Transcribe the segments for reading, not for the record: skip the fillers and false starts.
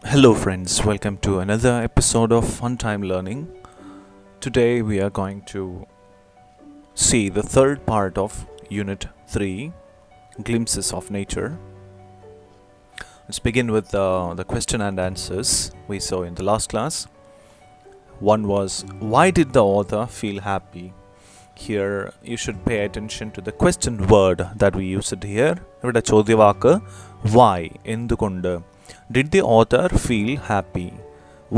Hello friends, welcome to another episode of Fun Time Learning. Today we are going to see the third part of Unit 3, Glimpses of Nature. Let's begin with the question and answers we saw in the last class. One was, why did the author feel happy? Here you should pay attention to the question word that we used here. ഇവിടെ ചോദ്യവാക്ക് why, എന്തുകൊണ്ട്. Did the author feel happy?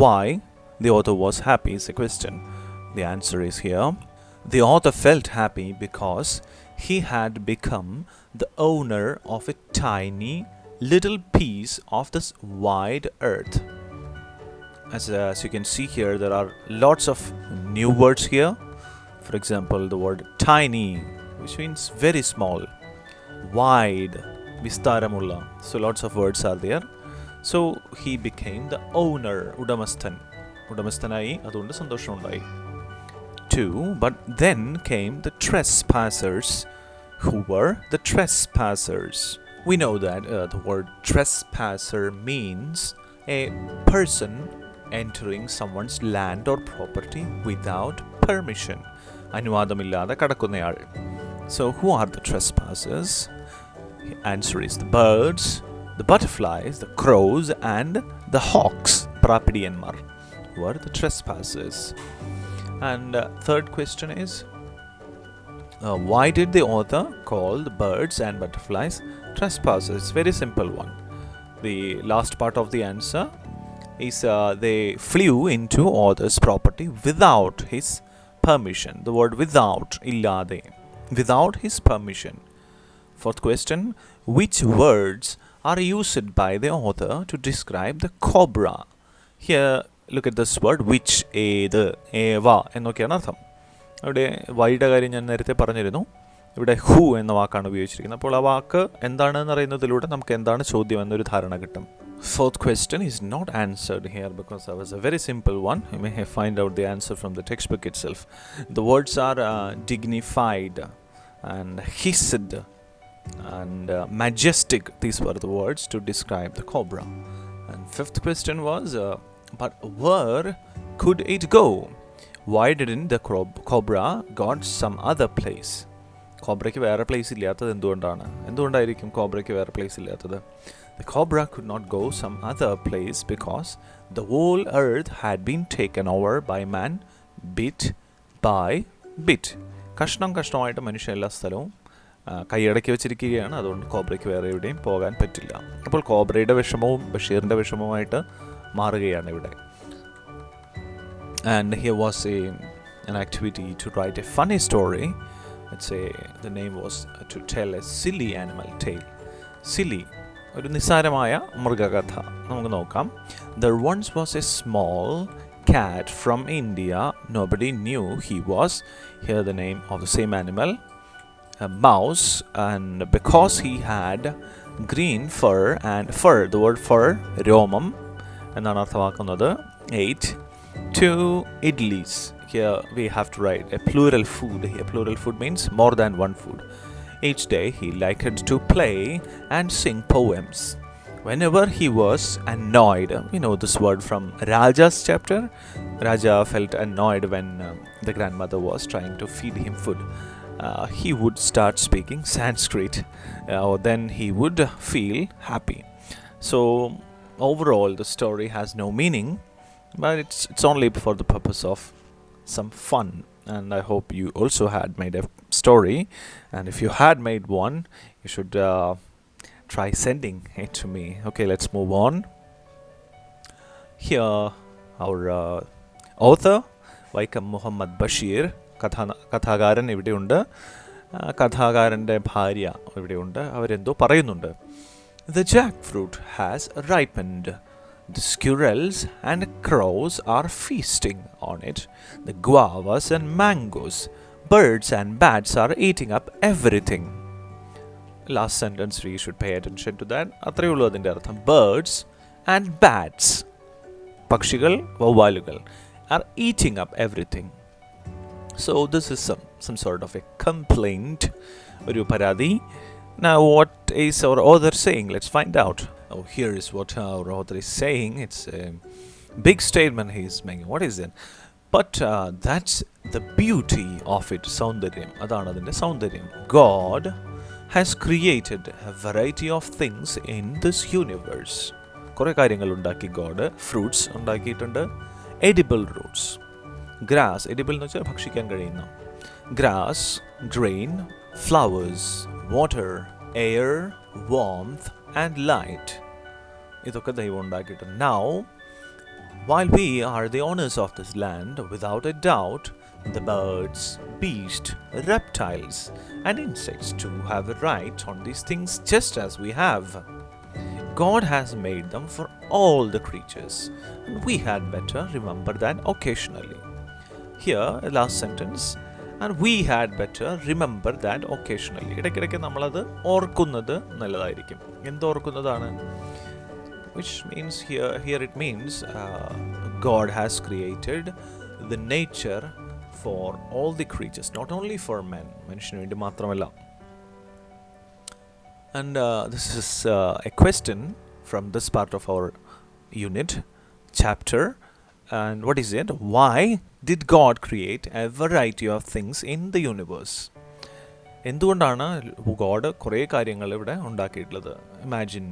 Why the author was happy is a question. The answer is here. The author felt happy because he had become the owner of a tiny little piece of this wide earth. As you can see here, there are lots of new words here. For example, the word tiny, which means very small. Wide, vistaramulla. So lots of words are there. So he became the owner, udamastan. Udamastanayi, adondu sandosham undayi. 2. But then came the trespassers. Who were the trespassers? We know that the word trespasser means a person entering someone's land or property without permission. അനുവാദമില്ലാതെ കടക്കുന്നയാൾ. So who are the trespassers? The answer is the birds, the butterflies, the crows, and the hawks, Prapidiyanmar, were the trespassers. And third question is, why did the author call the birds and butterflies trespassers? Very simple one. The last part of the answer is they flew into author's property without his permission. The word without, illade, without his permission. Fourth question, which words are used by the author to describe the cobra? Here, look at this word, which, ഏത്, ഏവ എന്നൊക്കെയാണ് അർത്ഥം. അവിടെ വൈയുടെ കാര്യം ഞാൻ നേരത്തെ പറഞ്ഞിരുന്നു. ഇവിടെ ഹു എന്ന വാക്കാണ് ഉപയോഗിച്ചിരിക്കുന്നത്. അപ്പോൾ ആ വാക്ക് എന്താണെന്ന് അറിയുന്നതിലൂടെ നമുക്ക് എന്താണ് ചോദ്യം എന്നൊരു ധാരണ കിട്ടും. Fourth question is not answered here because that was a very simple one. You may find out the answer from the textbook itself. The words are dignified and hissed and majestic. These were the words to describe the cobra. And fifth question was, but where could it go? Why didn't the cobra got some other place? കോബ്രയ്ക്ക് വേറെ place ഇല്ലാത്തത് എന്തുകൊണ്ടാണ്? എന്തുകൊണ്ടായിരിക്കും കോബ്രയ്ക്ക് വേറെ place ഇല്ലാത്തത്? The cobra could not go some other place because the whole earth had been taken over by man bit by bit. കഷ്ണം കഷ്ണമായിട്ട് മനുഷ്യ എല്ലാ സ്ഥലവും കൈയടക്കി വെച്ചിരിക്കുകയാണ്. അതുകൊണ്ട് കോബ്രയ്ക്ക് വേറെ എവിടെയും പോകാൻ പറ്റില്ല. അപ്പോൾ കോബ്രയുടെ വിഷമവും ബഷീറിൻ്റെ വിഷമവുമായിട്ട് മാറുകയാണ് ഇവിടെ. And here was an activity to write a funny story. Let's say the name was to tell a silly animal tale. Silly, ഒരു നിസ്സാരമായ മൃഗകഥ. നമുക്ക് നോക്കാം. There once was a small cat from India. Nobody knew he was. Here the name of the same animal, a mouse, and because he had green fur and fur, the word fur, രോമം എന്നാണ് അർത്ഥമാക്കുന്നത്. 8. 2 idlis. Here we have to write a plural food. Here plural food means more than one food. Each day he liked to play and sing poems. Whenever he was annoyed, we know this word from Raja's chapter. Raja felt annoyed when the grandmother was trying to feed him food. He would start speaking Sanskrit, or then he would feel happy. So overall the story has no meaning, but it's only for the purpose of some fun. And I hope you also had made a story, and if you had made one, you should try sending it to me. Okay, let's move on. Here our author Vaikam Muhammad Bashir, കഥാകാരൻ ഇവിടെയുണ്ട്. കഥാകാരൻ്റെ ഭാര്യ ഇവിടെയുണ്ട്. അവരെന്തോ പറയുന്നുണ്ട്. The jackfruit has ripened. The squirrels and crows are feasting on it. The guavas and mangoes, birds and bats are eating up everything. Last sentence we should pay attention to that. അത്രയേ ഉള്ളൂ അതിൻ്റെ അർത്ഥം. Birds and bats, പക്ഷികൾ, വവ്വാലുകൾ, are eating up everything. So this is some some sort of a complaint, ഒരു പരാതി. Now what is our author saying? Let's find out. Oh, here is what our author is saying. It's a big statement he is making. What is it? But that's the beauty of it. സൗന്ദര്യം, അതാണ് അതിൻ്റെ സൗന്ദര്യം. God has created a variety of things in this universe. കുറേ കാര്യങ്ങൾ ഉണ്ടാക്കി God. Fruits ഉണ്ടാക്കിയിട്ടുണ്ട്, edible roots. Grass, edible എന്ന് വെച്ചാൽ ഭക്ഷിക്കാൻ കഴിയുന്ന. Grass, grain, flowers, water, air, warmth and light. ഇതൊക്കെ ദൈവം ഉണ്ടാക്കിയിട്ടുണ്ട്. Now, while we are the owners of this land, without a doubt, the birds, beasts, reptiles and insects too have a right on these things just as we have. God has made them for all the creatures, and we had better remember that occasionally. Here, last sentence, and we had better remember that occasionally. ഇടയ്ക്കിടയ്ക്ക് നമ്മളത് ഓർക്കുന്നത് നല്ലതായിരിക്കും. എന്തോർക്കുന്നതാണ്? Which means here it means God has created the nature for all the creatures, not only for men. മനുഷ്യന് വേണ്ടി മാത്രമല്ല. And this is a question from this part of our unit, chapter. And what is it? Why did God create a variety of things in the universe? എന്തുകൊണ്ടാണ് god കുറേ കാര്യങ്ങൾ ഇവിടെ ഉണ്ടാക്കിയിട്ടുള്ളത്? Imagine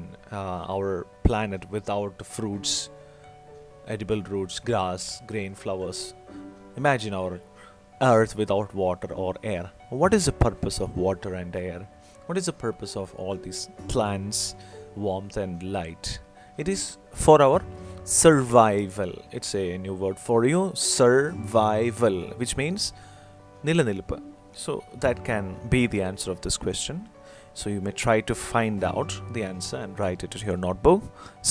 our planet without fruits, edible roots, grass, grain, flowers. Imagine our earth without water or air. What is the purpose of water and air? What is the purpose of all these plants, warmth and light? It is for our survival. It's a new word for you, survival, which means nilanilippu. So that can be the answer of this question. So you may try to find out the answer and write it in your notebook.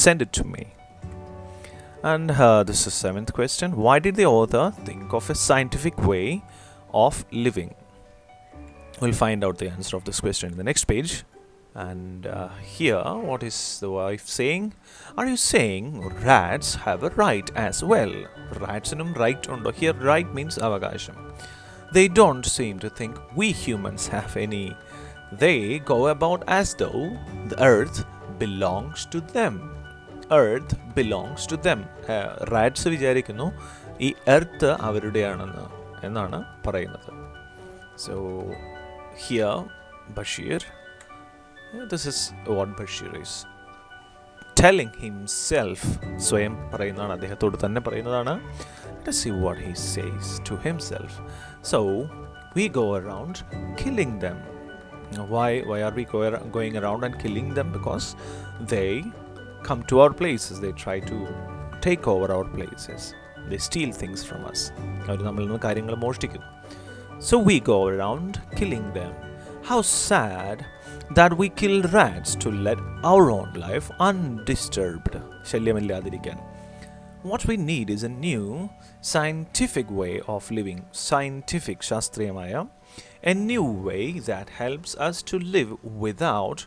Send it to me. And this is 7th question. Why did the author think of a scientific way of living? We'll find out the answer of this question in the next page. And here, what is the wife saying? Are you saying rats have a right as well? Ratsinum right undo. Here, right means avagasham. They don't seem to think we humans have any. They go about as though the earth belongs to them. Earth belongs to them. Rats വിചാരിക്കുന്നു ഈ earth അവരുടെയാണെന്ന് എന്നാണ് പറയുന്നത്. So here Bashir, this is what Bashir is telling himself. സ്വയം പറയുന്നതാണ്, അദ്ദേഹത്തോട് തന്നെ പറയുന്നതാണ്. Let's see what he says to himself. So we go around killing them. Why are we going around and killing them? Because they come to our places. They try to take over our places. They steal things from us. അവർ നമ്മളിൽ നിന്ന് കാര്യങ്ങൾ മോഷ്ടിക്കുന്നു. So we go around killing them. How sad that we kill rats to let our own life undisturbed. ശല്യമില്ലാതിരിക്കാൻ. What we need is a new scientific way of living. Scientific, ശാസ്ത്രീയമായ, a new way that helps us to live without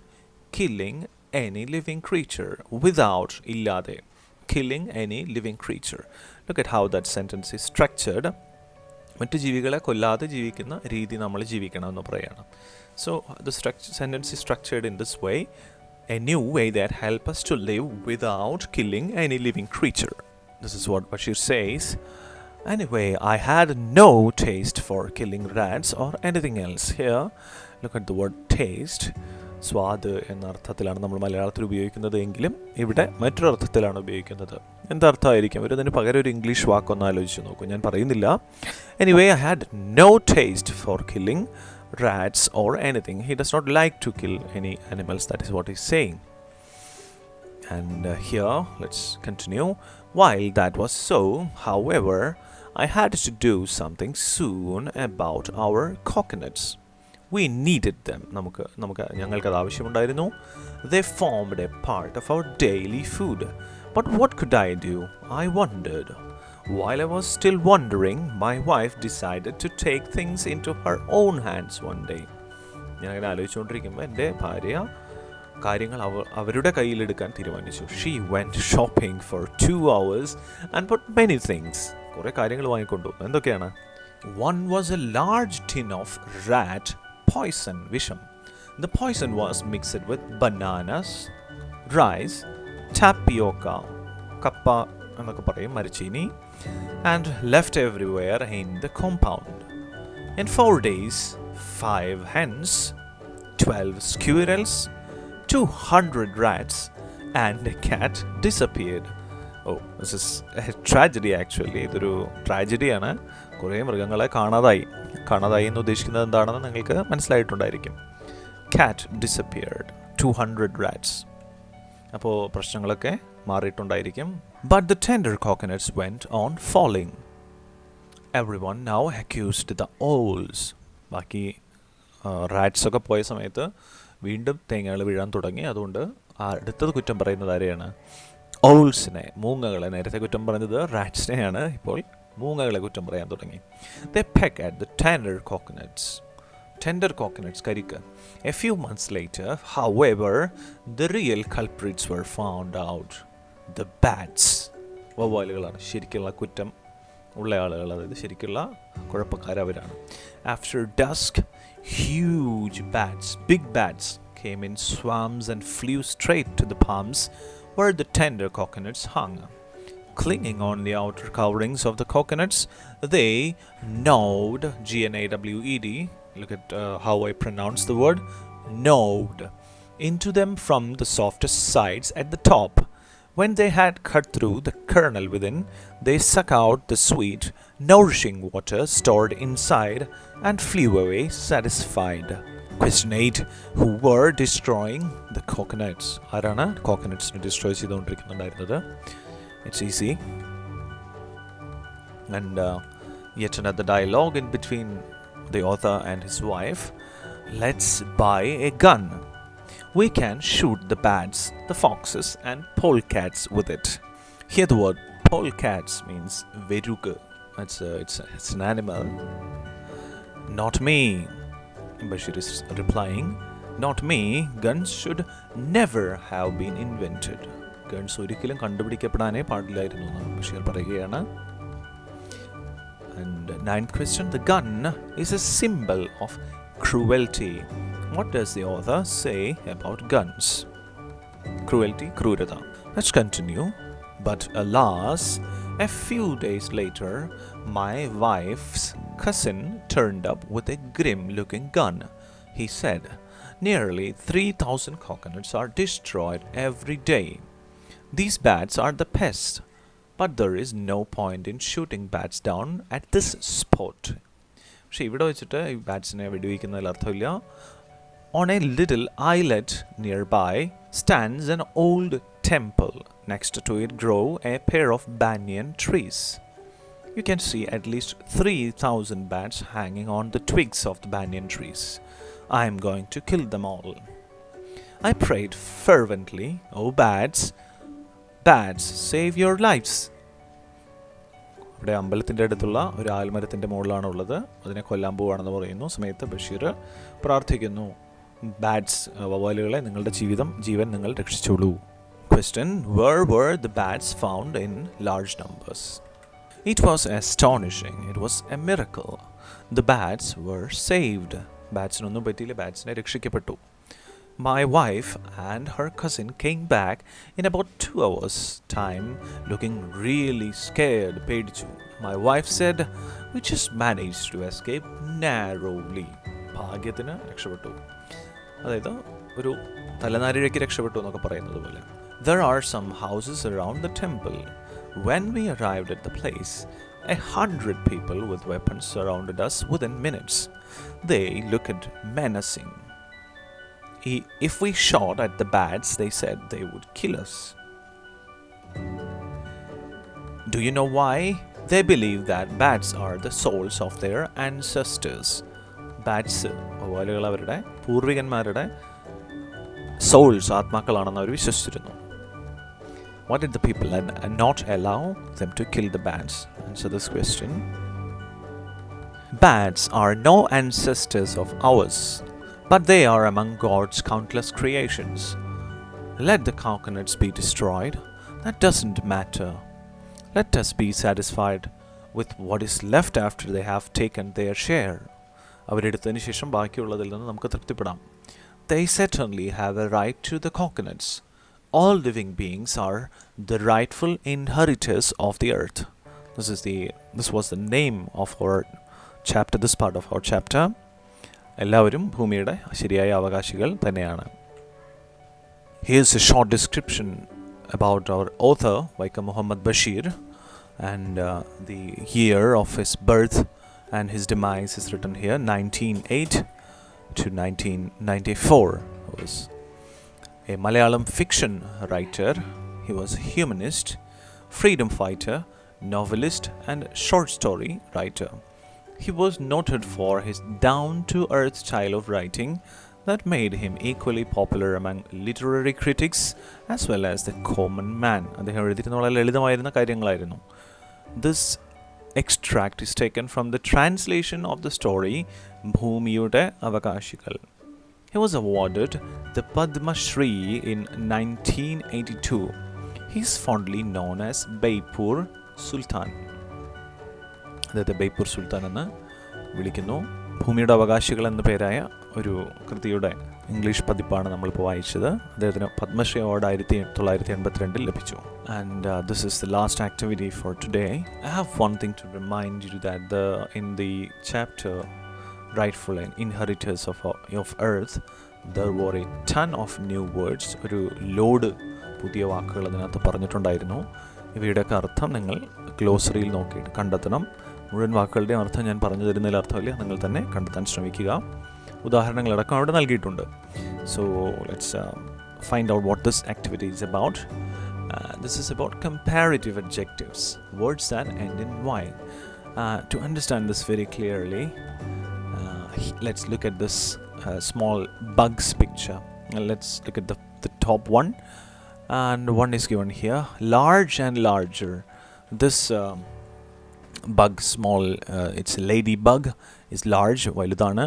killing any living creature. Without, illade, killing any living creature. Look at how that sentence is structured. മറ്റു ജീവികളെ കൊല്ലാതെ ജീവിക്കുന്ന രീതി നമ്മൾ ജീവിക്കണമെന്ന് പറയാണ്. So the sentence is structured in this way. A new way that helps us to live without killing any living creature. This is what Bashir says. Anyway, I had no taste for killing rats or anything else. Here, look at the word taste. സ്വാദ് എന്ന അർത്ഥത്തിലാണ് നമ്മൾ മലയാളത്തിൽ ഉപയോഗിക്കുന്നത് എങ്കിലും ഇവിടെ മറ്റൊരർത്ഥത്തിലാണ് ഉപയോഗിക്കുന്നത്. എന്തർത്ഥമായിരിക്കും? അതിന് പകരം ഒരു ഇംഗ്ലീഷ് വാക്കൊന്ന് ആലോചിച്ച് നോക്കൂ. ഞാൻ പറയുന്നില്ല. Anyway, I had no taste for killing rats or anything. He does not like to kill any animals. That is what he's saying. And here, let's continue. While that was so, however, I had to do something soon about our coconuts. We needed them. ഞങ്ങൾക്കത് ആവശ്യമുണ്ടായിരുന്നു. They formed a part of our daily food. But what could I do? I wondered. While I was still wondering, my wife decided to take things into her own hands one day. ഞാനങ്ങനെ ആലോചിച്ചുകൊണ്ടിരിക്കുമ്പോൾ എൻ്റെ ഭാര്യ കാര്യങ്ങൾ അവരുടെ കയ്യിലെടുക്കാൻ തീരുമാനിച്ചു. She went shopping for 2 hours and bought many things. കുറേ കാര്യങ്ങൾ വാങ്ങിക്കൊണ്ടു. എന്തൊക്കെയാണ്? One was a large tin of rat poison, visham. The poison was mixed with bananas, rice, tapioca, kappa എന്നൊക്കെ പറയും മരച്ചീനി, and left everywhere in the compound. In 4 days, 5 hens, 12 squirrels, 200 rats, and a cat disappeared. Oh, this is a tragedy actually. ഇതൊരു ട്രാജഡിയാണ്. കുറേ മൃഗങ്ങളെ കാണാതായി എന്ന് ഉദ്ദേശിക്കുന്നത് എന്താണെന്ന് നിങ്ങൾക്ക് മനസ്സിലായിട്ടുണ്ടായിരിക്കും. Cat disappeared. 200 rats. അപ്പോൾ പ്രശ്നങ്ങളൊക്കെ മാറിയിട്ടുണ്ടായിരിക്കും. But the tender coconuts went on falling. Everyone now accused the owls. ബാക്കി റാറ്റ്സ് ഒക്കെ പോയ സമയത്ത് വീണ്ടും തേങ്ങകൾ വീഴാൻ തുടങ്ങി. അതുകൊണ്ട് അടുത്തത് കുറ്റം പറയുന്നത് ആരെയാണ്? ഔൾസിനെ, മൂങ്ങകളെ. നേരത്തെ കുറ്റം പറഞ്ഞത് റാറ്റ്സിനെയാണ്, ഇപ്പോൾ മൂങ്ങകളെ കുറ്റം പറയാൻ തുടങ്ങി. They peck at the tender coconuts, കരിക്ക്. A few months later, however, the real culprits were found out. The bats. വവ്വാലുകളാണ് ശരിക്കുള്ള കുറ്റം ഉള്ള ആളുകൾ, അതായത് ശരിക്കുള്ള കുഴപ്പക്കാരവരാണ്. After dusk, huge bats, big bats, came in swarms and flew straight to the palms where the tender coconuts hung. Clinging on the outer coverings of the coconuts, they gnawed, G-N-A-W-E-D, look at how I pronounce the word, gnawed, into them from the softest sides at the top. When they had cut through the kernel within, they suck out the sweet, nourishing water stored inside and flew away satisfied. Question 8. Who were destroying the coconuts? ആരാണ് കോക്കനട്ട്സിനെ destroy ചെയ്തുകൊണ്ടിരിക്കുന്നുണ്ടായിരുന്നത്? It's easy. And yet another dialogue in between the author and his wife. Let's buy a gun. We can shoot the bats, the foxes, and polecats with it. Here the word polecats means veruga. It's an animal. Not me. Bashir is replying, not me. Guns should never have been invented. Guns ഒരിക്കലും കണ്ടുപിടിക്കപ്പെടാനേ പാടില്ലായിരുന്നു എന്ന് ബഷീർ പറയുകയാണ്. And ninth question, the gun is a symbol of cruelty. What does the author say about guns? Cruelty, krurata. Let's continue. But alas, a few days later, my wife's cousin turned up with a grim-looking gun. He said, nearly 3,000 coconuts are destroyed every day. These bats are the pest, but there is no point in shooting bats down at this spot. പക്ഷേ ഇവിടെ വെച്ചിട്ട് ഈ ബാറ്റ്സിനെ വെടിവെക്കുന്നതിൽ അർത്ഥമില്ല. On a little islet nearby stands an old temple. Next to it grow a pair of banyan trees. You can see at least 3,000 bats hanging on the twigs of the banyan trees. I am going to kill them all. I prayed fervently, "Oh bats, save your lives." ഇവിടെ അമ്പലത്തിൻ്റെ അടുത്തുള്ള ഒരു ആൽമരത്തിൻ്റെ മുകളിലാണ് ഉള്ളത്. അതിനെ കൊല്ലാൻ പോവുകയാണെന്ന് പറയുന്നു. സമയത്ത് ബഷീർ പ്രാർത്ഥിക്കുന്നു, ബാറ്റ്സ്, വവ്വാലുകളെ, നിങ്ങളുടെ ജീവൻ നിങ്ങൾ രക്ഷിച്ചോളൂ. Question, where were the bats found in large numbers? It was astonishing. It was a miracle. The bats were saved. ബാറ്റ്സിനൊന്നും പറ്റിയില്ല, ബാറ്റ്സിനെ രക്ഷിക്കപ്പെട്ടു. My wife and her cousin came back in about 2 hours' time looking really scared. പേടിച്ചു. My wife said, "We just managed to escape narrowly." ഭാഗ്യത്തിന് രക്ഷപ്പെട്ടു. അതായത് ഒരു തലനാരിഴയ്ക്ക് രക്ഷപ്പെട്ടു എന്നൊക്കെ പറയുന്നത് പോലെ. There are some houses around the temple. When we arrived at the place, 100 people with weapons surrounded us within minutes. They looked menacing. If we shot at the bats, they said they would kill us. Do you know why? They believe that bats are the souls of their ancestors. Bats, വവ്വാലുകൾ അവരുടെ പൂർവികന്മാരുടെ souls, ആത്മാക്കളാണെന്ന് അവർ വിശ്വസിച്ചിരുന്നു. What did the people not allow them to kill the bats? Answer this question. Bats are no ancestors of ours, but they are among God's countless creations. Let the coconuts be destroyed. That doesn't matter. Let us be satisfied with what is left after they have taken their share. അവരെടുത്തതിന് ശേഷം ബാക്കിയുള്ളതിൽ നിന്ന് നമുക്ക് തൃപ്തിപ്പെടാം. They certainly have a right to the coconuts. All living beings are the rightful inheritors of the earth. This was the name of our chapter, this part of our chapter. എല്ലാവരും ഭൂമിയുടെ ശരിയായ അവകാശികൾ തന്നെയാണ്. Here's a short description about our author, Vaikam Muhammad Bashir, and the year of his birth and his demise is written here, 1908 to 1994. He was a Malayalam fiction writer. He was a humanist, freedom fighter, novelist, and short story writer. He was noted for his down-to-earth style of writing that made him equally popular among literary critics as well as the common man. അദ്ദേഹം എഴുതിയിരുന്ന വളരെ ലളിതമായിരുന്ന കാര്യങ്ങളായിരുന്നു. This extract is taken from the translation of the story ഭൂമിയുടെ അവകാശികൾ. He was awarded the Padma Shri in 1982. He is fondly known as Baipur Sultan. അദ്ദേഹത്തെ ബേപ്പൂർ സുൽത്താൻ എന്ന് വിളിക്കുന്നു. ഭൂമിയുടെ അവകാശികൾ എന്ന പേരായ ഒരു കൃതിയുടെ ഇംഗ്ലീഷ് പതിപ്പാണ് നമ്മളിപ്പോൾ വായിച്ചത്. അദ്ദേഹത്തിന് പത്മശ്രീ അവാർഡ് 1982 ലഭിച്ചു. And this is the last activity for today. I have one thing to remind you that in the chapter rightful inheritors of earth there were a ton of new words. ഒരു load പുതിയ വാക്കുകൾ അതിനകത്ത് പറഞ്ഞിട്ടുണ്ടായിരുന്നു. ഇവയുടെയൊക്കെ അർത്ഥം നിങ്ങൾ ഗ്ലോസറിയിൽ നോക്കിയിട്ട് കണ്ടെത്തണം. മുഴുവൻ വാക്കുകളുടെയും അർത്ഥം ഞാൻ പറഞ്ഞു തരുന്നതിൽ അർത്ഥമില്ല, നിങ്ങൾ തന്നെ കണ്ടെത്താൻ ശ്രമിക്കുക. ഉദാഹരണങ്ങളടക്കം അവിടെ നൽകിയിട്ടുണ്ട്. So let's find out what this activity is about. This is about comparative adjectives, words that end in y. To understand this very clearly, let's look at this small bugs picture. Let's look at the top one. And one is given here, large and larger. This bug, small, it's a ladybug, is large, valudana.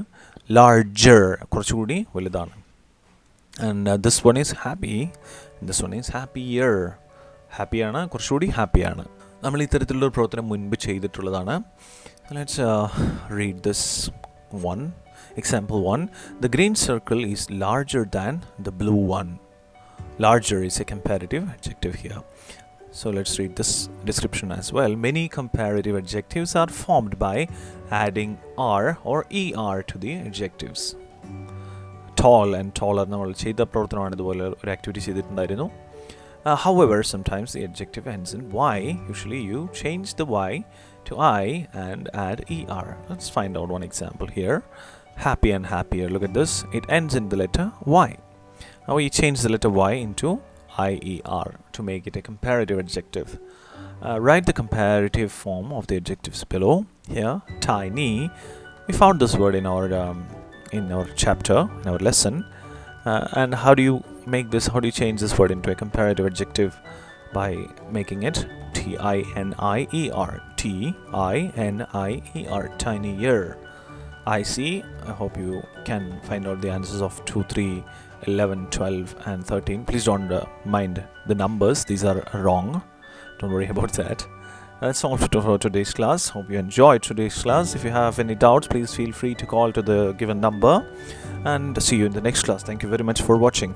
Larger, കുറച്ചുകൂടി വലുതാണ്. And this one is happy, this one is happier. Happy ആണ്, കുറച്ചുകൂടി happy ആണ്. നമ്മൾ ഇത്തരത്തിലുള്ള ഒരു പ്രവർത്തനം മുൻപ് ചെയ്തിട്ടുള്ളതാണ്. Let's read this one. Example 1. The green circle is larger than the blue one. Larger is a comparative adjective here. So let's read this description as well. Many comparative adjectives are formed by adding r or er to the adjectives. Tall and taller നമ്മൾ ചെയ്ത പ്രവർത്തനമാണ് ഇതുപോലെ ഒരു activity ചെയ്തിട്ടുണ്ടായിരുന്നു. However, sometimes the adjective ends in y. Usually you change the y to I and add er. Let's find out one example here. Happy and happier. Look at this. It ends in the letter y. Now we change the letter y into IER to make it a comparative adjective. Write the comparative form of the adjectives below. Here, tiny. We found this word in our chapter, in our lesson. And how do you make this? How do you change this word into a comparative adjective? By making it TINIER. TINIER. Tinier. I see. I hope you can find out the answers of 2, 3, 11, 12 and 13. Please don't mind the numbers. These are wrong. Don't worry about that. That's all for today's class. Hope you enjoyed today's class. If you have any doubts, please feel free to call to the given number. And see you in the next class. Thank you very much for watching.